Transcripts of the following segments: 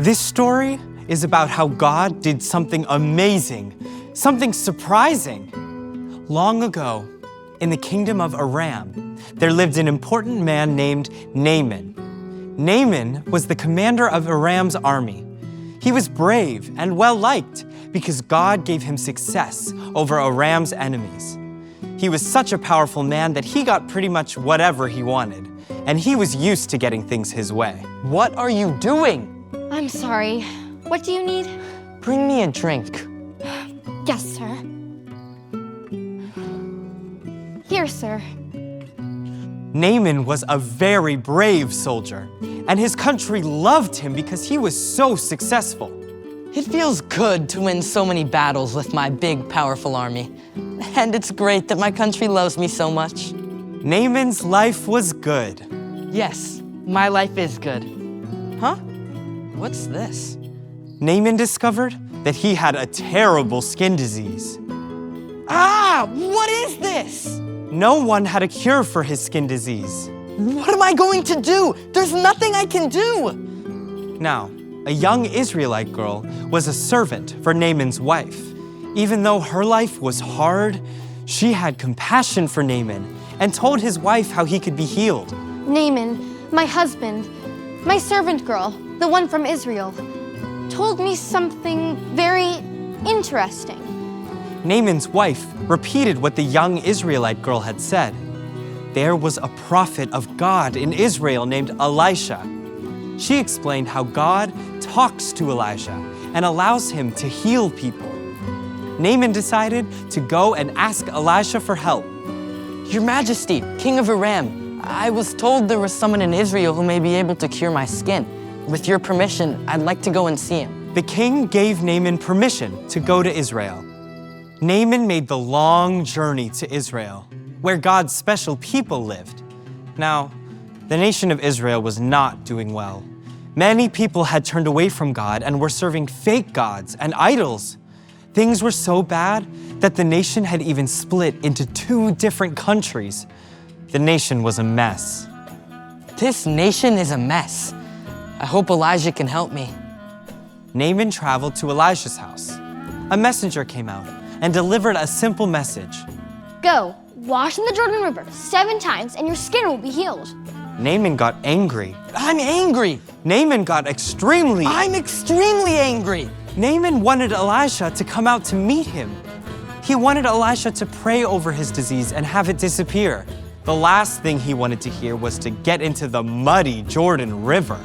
This story is about how God did something amazing, something surprising. Long ago, in the kingdom of Aram, there lived an important man named Naaman. Naaman was the commander of Aram's army. He was brave and well-liked because God gave him success over Aram's enemies. He was such a powerful man that he got pretty much whatever he wanted, and he was used to getting things his way. What are you doing? I'm sorry. What do you need? Bring me a drink. Yes, sir. Here, sir. Naaman was a very brave soldier, and his country loved him because he was so successful. It feels good to win so many battles with my big, powerful army. And it's great that my country loves me so much. Naaman's life was good. Yes, my life is good. Huh? What's this? Naaman discovered that he had a terrible skin disease. Ah! What is this? No one had a cure for his skin disease. What am I going to do? There's nothing I can do! Now, a young Israelite girl was a servant for Naaman's wife. Even though her life was hard, she had compassion for Naaman and told his wife how he could be healed. Naaman, my husband, my servant girl, the one from Israel, told me something very interesting. Naaman's wife repeated what the young Israelite girl had said. There was a prophet of God in Israel named Elisha. She explained how God talks to Elijah and allows him to heal people. Naaman decided to go and ask Elisha for help. Your Majesty, King of Aram, I was told there was someone in Israel who may be able to cure my skin. With your permission, I'd like to go and see him. The king gave Naaman permission to go to Israel. Naaman made the long journey to Israel, where God's special people lived. Now, the nation of Israel was not doing well. Many people had turned away from God and were serving fake gods and idols. Things were so bad that the nation had even split into 2 different countries. The nation was a mess. This nation is a mess. I hope Elijah can help me. Naaman traveled to Elisha's house. A messenger came out and delivered a simple message. Go, wash in the Jordan River 7 times and your skin will be healed. Naaman got angry. I'm angry. Naaman got extremely I'm extremely angry. Naaman wanted Elisha to come out to meet him. He wanted Elisha to pray over his disease and have it disappear. The last thing he wanted to hear was to get into the muddy Jordan River.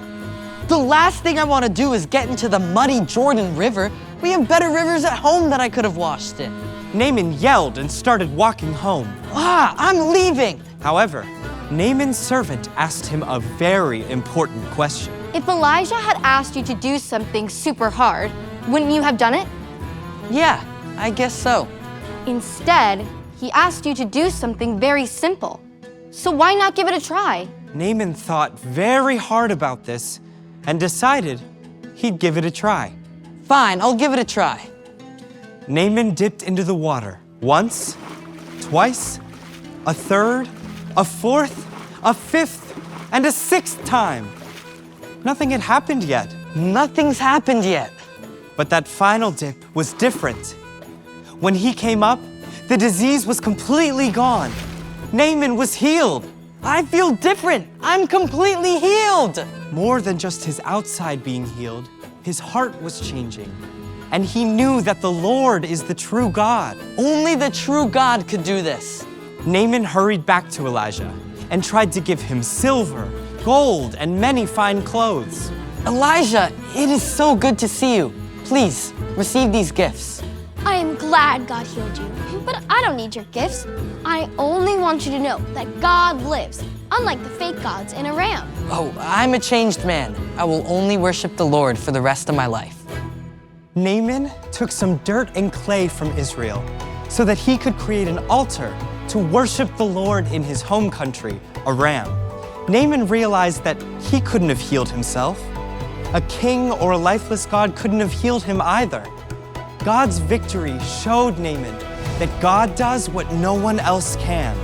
The last thing I want to do is get into the muddy Jordan River. We have better rivers at home that I could have washed in. Naaman yelled and started walking home. I'm leaving. However, Naaman's servant asked him a very important question. If Elijah had asked you to do something super hard, wouldn't you have done it? Yeah, I guess so. Instead, he asked you to do something very simple. So why not give it a try? Naaman thought very hard about this and decided he'd give it a try. Fine, I'll give it a try. Naaman dipped into the water once, twice, a third, a fourth, a fifth, and a 6th time. Nothing had happened yet. Nothing's happened yet. But that final dip was different. When he came up, the disease was completely gone. Naaman was healed. I feel different. I'm completely healed. More than just his outside being healed, his heart was changing. And he knew that the Lord is the true God. Only the true God could do this. Naaman hurried back to Elijah and tried to give him silver, gold, and many fine clothes. Elijah, it is so good to see you. Please, receive these gifts. I am glad God healed you, but I don't need your gifts. I only want you to know that God lives, unlike the fake gods in Aram. Oh, I'm a changed man. I will only worship the Lord for the rest of my life. Naaman took some dirt and clay from Israel so that he could create an altar to worship the Lord in his home country, Aram. Naaman realized that he couldn't have healed himself. A king or a lifeless god couldn't have healed him either. God's victory showed Naaman that God does what no one else can.